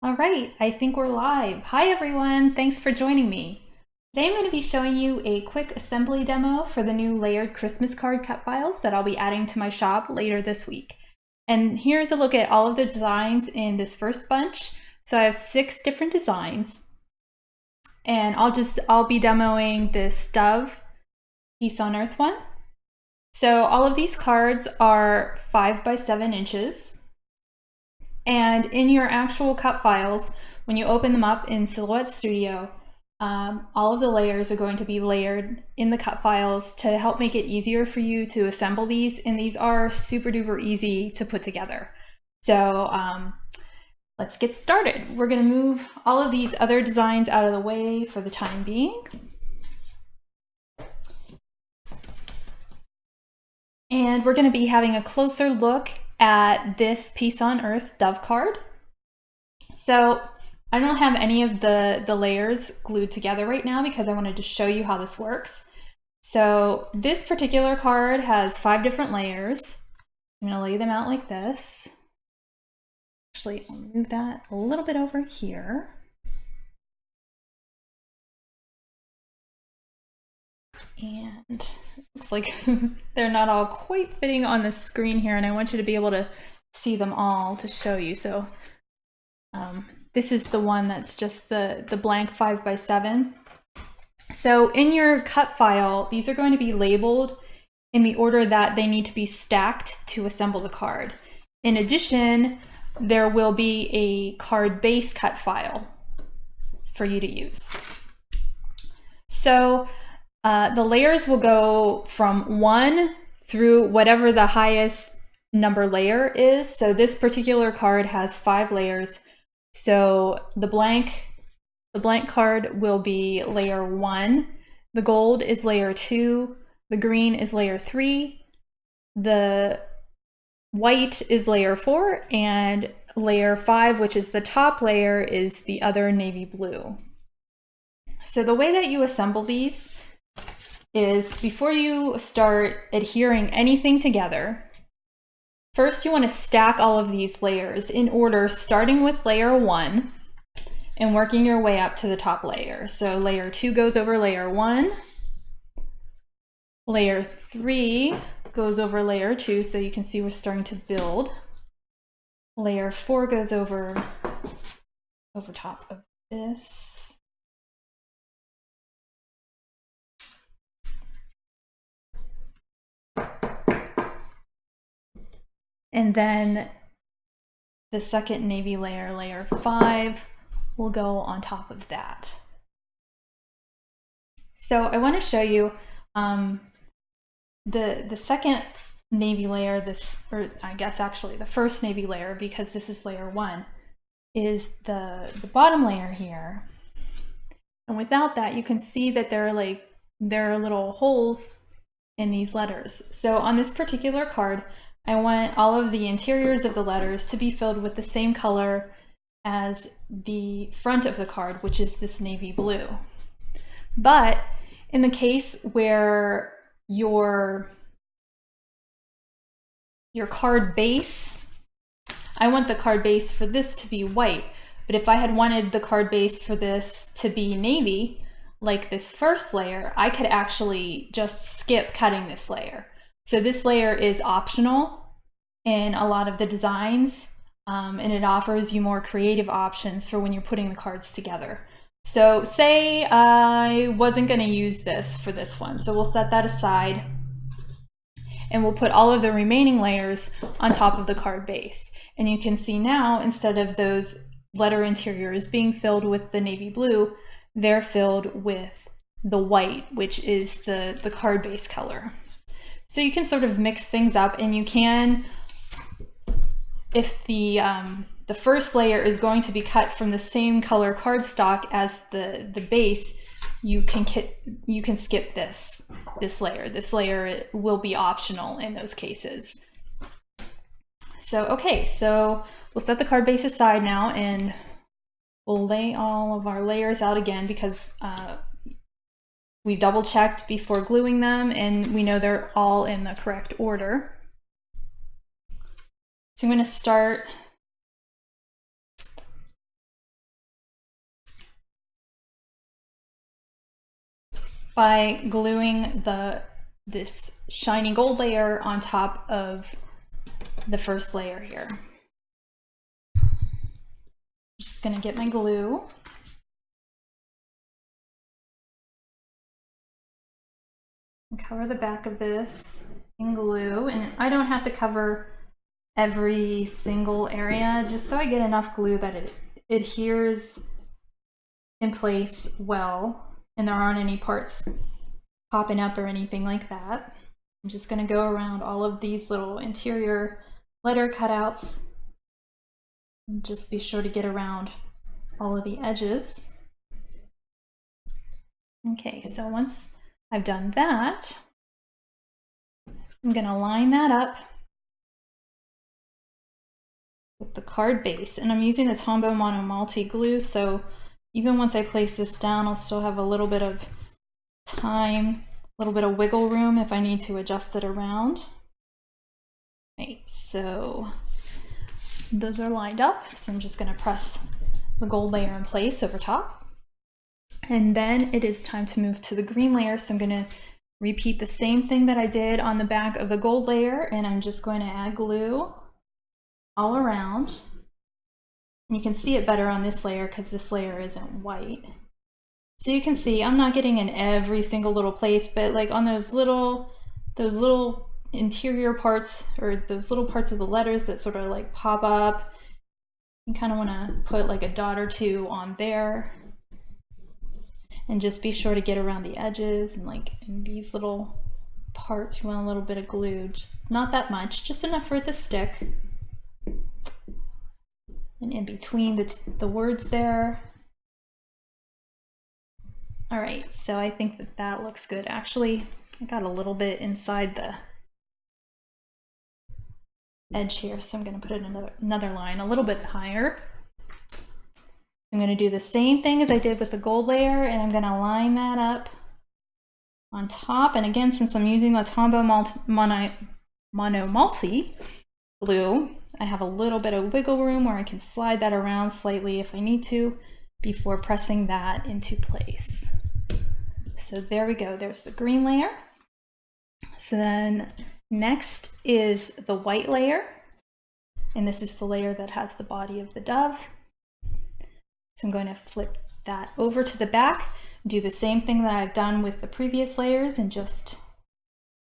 All right, I think we're live. Hi everyone, thanks for joining me. Today I'm going to be showing you a quick assembly demo for the new layered Christmas card cut files that I'll be adding to my shop later this week. And here's a look at all of the designs in this first bunch. So I have 6 different designs, and I'll be demoing this Dove Peace on Earth one. So all of these cards are 5 by 7 inches. And in your actual cut files, when you open them up in Silhouette Studio, all of the layers are going to be layered in the cut files to help make it easier for you to assemble these, and these are super duper easy to put together. So let's get started. We're going to move all of these other designs out of the way for the time being. And we're going to be having a closer look at this Peace on Earth Dove card. So I don't have any of the layers glued together right now because I wanted to show you how this works. So this particular card has 5 different layers. I'm going to lay them out like this. Actually, I'll move that a little bit over here. And it looks like they're not all quite fitting on the screen here, and I want you to be able to see them all to show you. So this is the one that's just the blank 5 by 7. So in your cut file, these are going to be labeled in the order that they need to be stacked to assemble the card. In addition, there will be a card base cut file for you to use. So the layers will go from 1 through whatever the highest number layer is. So this particular card has 5 layers. So the blank card will be layer 1. The gold is layer 2. The green is layer 3. The white is layer 4. And layer 5, which is the top layer, is the other navy blue. So the way that you assemble these is, before you start adhering anything together, first you want to stack all of these layers in order, starting with layer 1 and working your way up to the top layer. So layer 2 goes over layer 1, layer 3 goes over layer 2, so you can see we're starting to build. Layer 4 goes over top of this. And then the second navy layer, layer 5, will go on top of that. So I want to show you the second navy layer, or I guess actually the first navy layer, because this is layer 1, is the bottom layer here. And without that, you can see that there are little holes in these letters. So on this particular card, I want all of the interiors of the letters to be filled with the same color as the front of the card, which is this navy blue. But in the case where your card base, I want the card base for this to be white, but if I had wanted the card base for this to be navy, like this first layer, I could actually just skip cutting this layer. So this layer is optional in a lot of the designs, and it offers you more creative options for when you're putting the cards together. So say I wasn't going to use this for this one, so we'll set that aside, and we'll put all of the remaining layers on top of the card base. And you can see now, instead of those letter interiors being filled with the navy blue, they're filled with the white, which is the card base color. So you can sort of mix things up, and you can, if the first layer is going to be cut from the same color cardstock as the base, you can skip this layer. This layer will be optional in those cases. So okay, so we'll set the card base aside now, and we'll lay all of our layers out again, because we double checked before gluing them, and we know they're all in the correct order. So I'm going to start by gluing this shiny gold layer on top of the first layer here. Just gonna get my glue. And cover the back of this in glue, and I don't have to cover every single area, just so I get enough glue that it adheres in place well and there aren't any parts popping up or anything like that. I'm just going to go around all of these little interior letter cutouts and just be sure to get around all of the edges. Okay, so once I've done that, I'm going to line that up with the card base, and I'm using the Tombow Mono Multi glue, so even once I place this down, I'll still have a little bit of time, a little bit of wiggle room if I need to adjust it around. Right, so those are lined up, so I'm just going to press the gold layer in place over top. And then it is time to move to the green layer, so I'm going to repeat the same thing that I did on the back of the gold layer, and I'm just going to add glue all around. And you can see it better on this layer because this layer isn't white. So you can see I'm not getting in every single little place, but like on those little interior parts, or those little parts of the letters that sort of like pop up, you kind of want to put like a dot or two on there. And just be sure to get around the edges, and like in these little parts you want a little bit of glue, just not that much, just enough for it to stick. And in between the words there. All right, so I think that that looks good. Actually, I got a little bit inside the edge here, so I'm going to put it another line a little bit higher. I'm going to do the same thing as I did with the gold layer, and I'm going to line that up on top. And again, since I'm using the Tombow Mono Multi glue, I have a little bit of wiggle room where I can slide that around slightly if I need to before pressing that into place. So there we go, there's the green layer. So then next is the white layer, and this is the layer that has the body of the dove. So I'm going to flip that over to the back, do the same thing that I've done with the previous layers, and just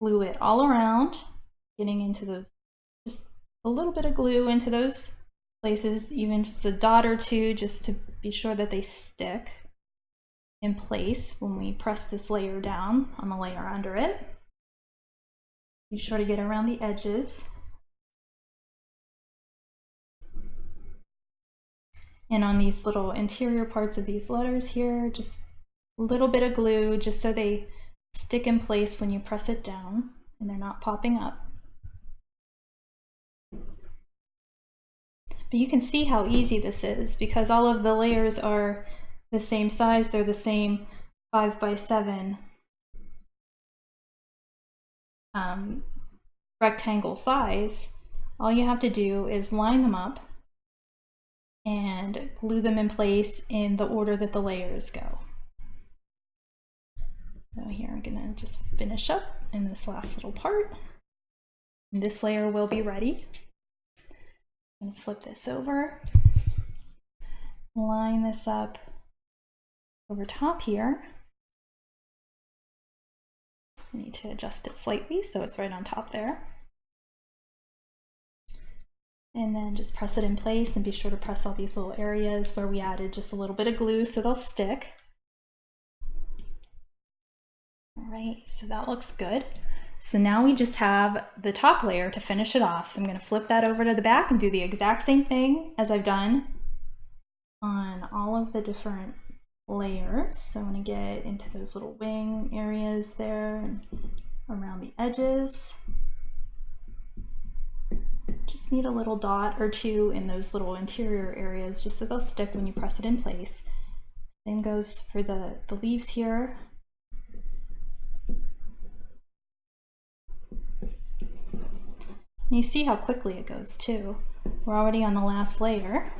glue it all around, getting into those, just a little bit of glue into those places, even just a dot or two, just to be sure that they stick in place when we press this layer down on the layer under it. Be sure to get around the edges. And on these little interior parts of these letters here, just a little bit of glue just so they stick in place when you press it down and they're not popping up. But you can see how easy this is because all of the layers are the same size. They're the same 5 by 7 rectangle size. All you have to do is line them up and glue them in place in the order that the layers go. So here I'm gonna just finish up in this last little part. And this layer will be ready. I'm gonna flip this over, line this up over top here. I need to adjust it slightly so it's right on top there. And then just press it in place and be sure to press all these little areas where we added just a little bit of glue so they'll stick. All right, so that looks good. So now we just have the top layer to finish it off. So I'm going to flip that over to the back and do the exact same thing as I've done on all of the different layers. So I'm going to get into those little wing areas there and around the edges. Just need a little dot or two in those little interior areas just so they'll stick when you press it in place. Same goes for the leaves here. And you see how quickly it goes too. We're already on the last layer.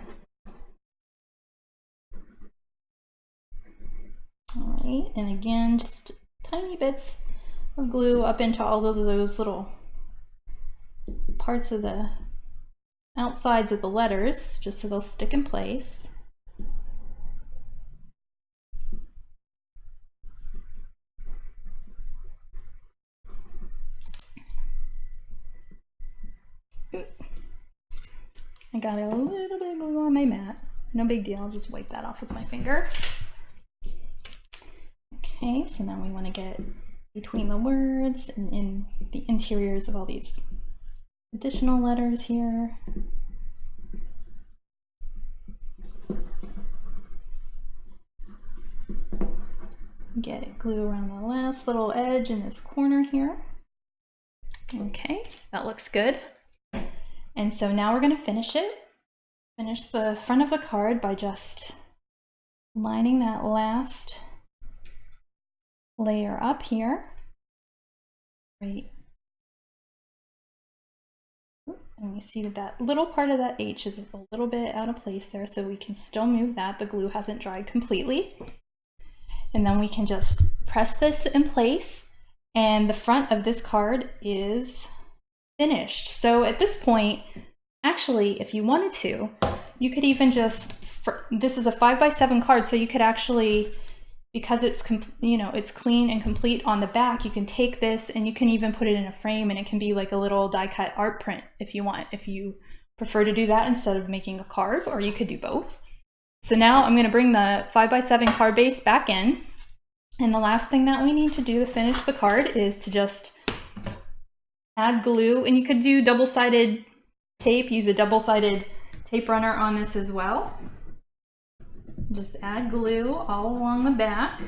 All right, and again, just tiny bits of glue up into all of those little parts of the outsides of the letters, just so they'll stick in place. I got a little bit of glue on my mat. No big deal, I'll just wipe that off with my finger. Okay, so now we want to get between the words and in the interiors of all these additional letters here. Get glue around the last little edge in this corner here. Okay, that looks good. And so now we're going to finish it. Finish the front of the card by just lining that last layer up here. Right. And we see that little part of that H is a little bit out of place there, so we can still move that. The glue hasn't dried completely. And then we can just press this in place, and the front of this card is finished. So at this point, actually, if you wanted to, you could even just, this is a 5x7 card, so you could actually, because it's it's clean and complete on the back, you can take this and you can even put it in a frame, and it can be like a little die cut art print if you want, if you prefer to do that instead of making a card, or you could do both. So now I'm going to bring the 5x7 card base back in, and the last thing that we need to do to finish the card is to just add glue, and you could do double-sided tape, use a double-sided tape runner on this as well. Just add glue all along the back.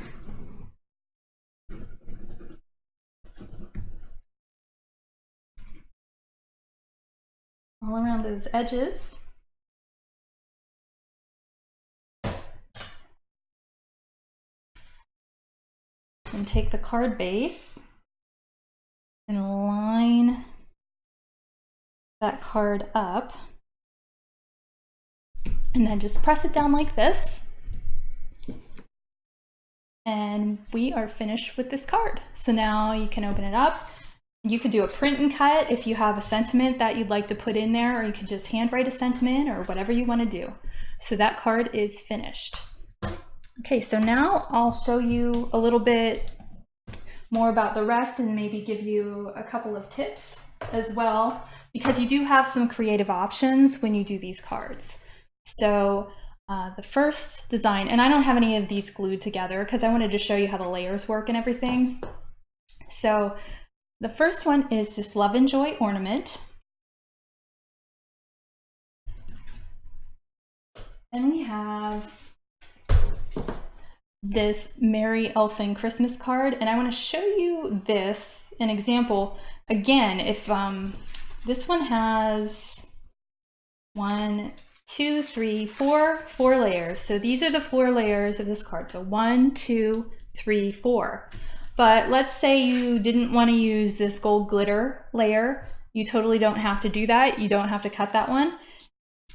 All around those edges. And take the card base and line that card up. And then just press it down like this. And we are finished with this card. So now you can open it up. You could do a print and cut if you have a sentiment that you'd like to put in there, or you could just handwrite a sentiment or whatever you want to do. So that card is finished. Okay, so now I'll show you a little bit more about the rest and maybe give you a couple of tips as well, because you do have some creative options when you do these cards. So the first design, and I don't have any of these glued together because I wanted to show you how the layers work and everything. So the first one is this Love and Joy ornament. And we have this Merry Elfin Christmas card, and I want to show you this, an example. Again, if this one has 1, 2, 3, 4 layers. So these are the 4 layers of this card. So 1, 2, 3, 4. But let's say you didn't want to use this gold glitter layer. You totally don't have to do that. You don't have to cut that one,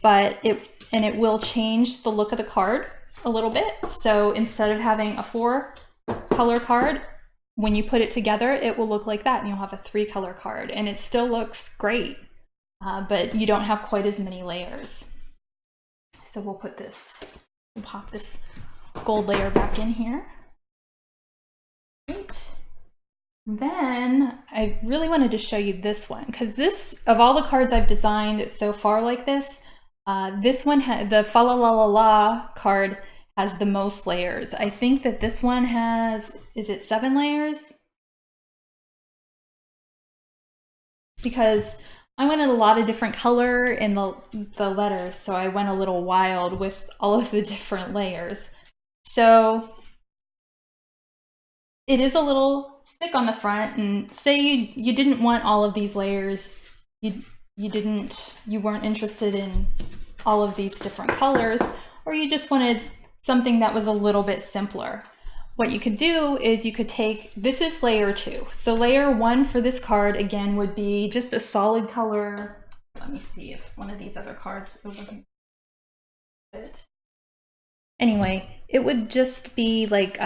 but it will change the look of the card a little bit. So instead of having a 4-color card, when you put it together, it will look like that, and you'll have a 3-color card, and it still looks great, but you don't have quite as many layers. So we'll put this, we'll pop this gold layer back in here. Right. Then I really wanted to show you this one, because this, of all the cards I've designed so far like this, this one, the Fa La La La La card, has the most layers. I think that this one has, is it 7 layers? Because I wanted a lot of different color in the letters, so I went a little wild with all of the different layers. So it is a little thick on the front, and say you didn't want all of these layers, you weren't interested in all of these different colors, or you just wanted something that was a little bit simpler. What you could do is you could take, this is layer 2. So layer 1 for this card, again, would be just a solid color. Let me see if one of these other cards over here. Anyway, it would just be like,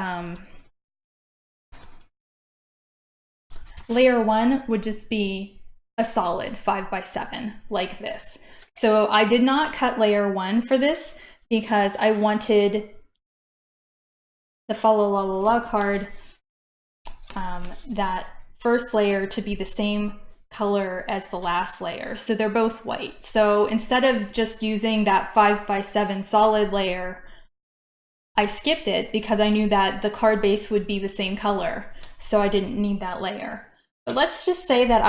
Layer 1 would just be a solid 5x7 like this. So I did not cut layer 1 for this because I wanted the Fa La La La La card, that first layer, to be the same color as the last layer. So they're both white. So instead of just using that 5x7 solid layer, I skipped it because I knew that the card base would be the same color. So I didn't need that layer. But let's just say that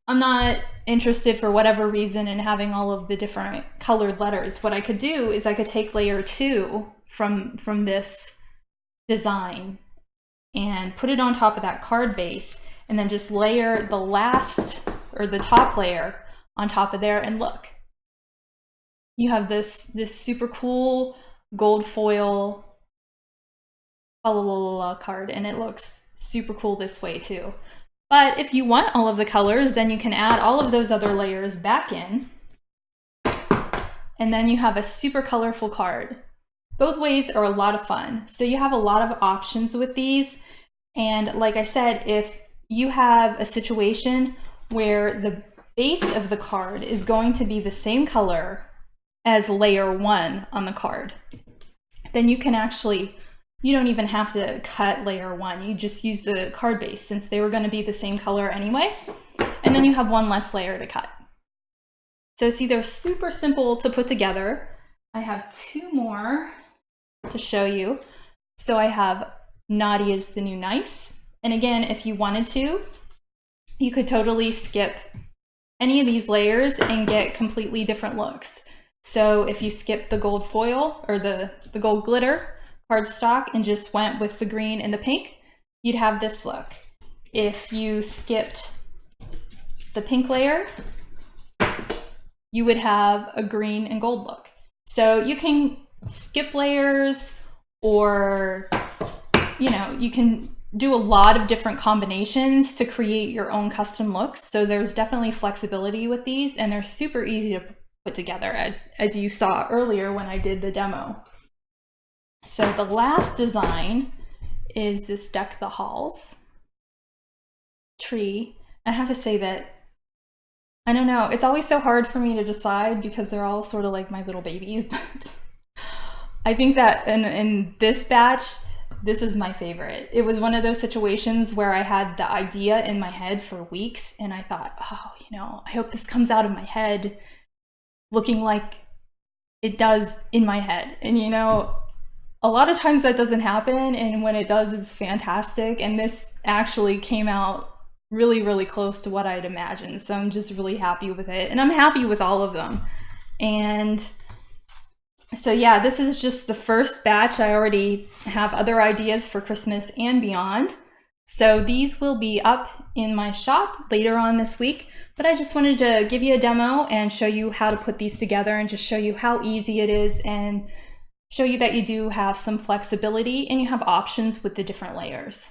I'm not interested for whatever reason in having all of the different colored letters. What I could do is I could take layer 2 from this design and put it on top of that card base, and then just layer the last, or the top layer, on top of there, and look. You have this super cool gold foil Fa La La La La card, and it looks super cool this way too. But if you want all of the colors, then you can add all of those other layers back in, and then you have a super colorful card. Both ways are a lot of fun. So you have a lot of options with these. And like I said, if you have a situation where the base of the card is going to be the same color as layer 1 on the card, then you can actually, you don't even have to cut layer 1. You just use the card base since they were going to be the same color anyway. And then you have one less layer to cut. So see, they're super simple to put together. I have 2 more to show you. So I have Naughty is the New Nice. And again, if you wanted to, you could totally skip any of these layers and get completely different looks. So if you skip the gold foil or the gold glitter cardstock and just went with the green and the pink, you'd have this look. If you skipped the pink layer, you would have a green and gold look. So you can skip layers, or you can do a lot of different combinations to create your own custom looks. So there's definitely flexibility with these, and they're super easy to put together, as you saw earlier when I did the demo. So the last design is this Deck the Halls tree. I have to say that, I don't know, it's always so hard for me to decide because they're all sort of like my little babies, but I think that in this batch, this is my favorite. It was one of those situations where I had the idea in my head for weeks, and I thought, oh, I hope this comes out of my head looking like it does in my head. And a lot of times that doesn't happen, and when it does, it's fantastic. And this actually came out really, really close to what I'd imagined. So I'm just really happy with it, and I'm happy with all of them. And so yeah, this is just the first batch. I already have other ideas for Christmas and beyond. So these will be up in my shop later on this week, but I just wanted to give you a demo and show you how to put these together, and just show you how easy it is, and show you that you do have some flexibility and you have options with the different layers.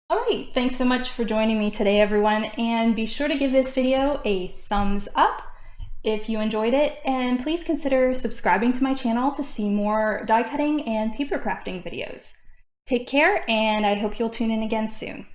All right, thanks so much for joining me today, everyone, and be sure to give this video a thumbs up if you enjoyed it, and please consider subscribing to my channel to see more die cutting and paper crafting videos. Take care, and I hope you'll tune in again soon.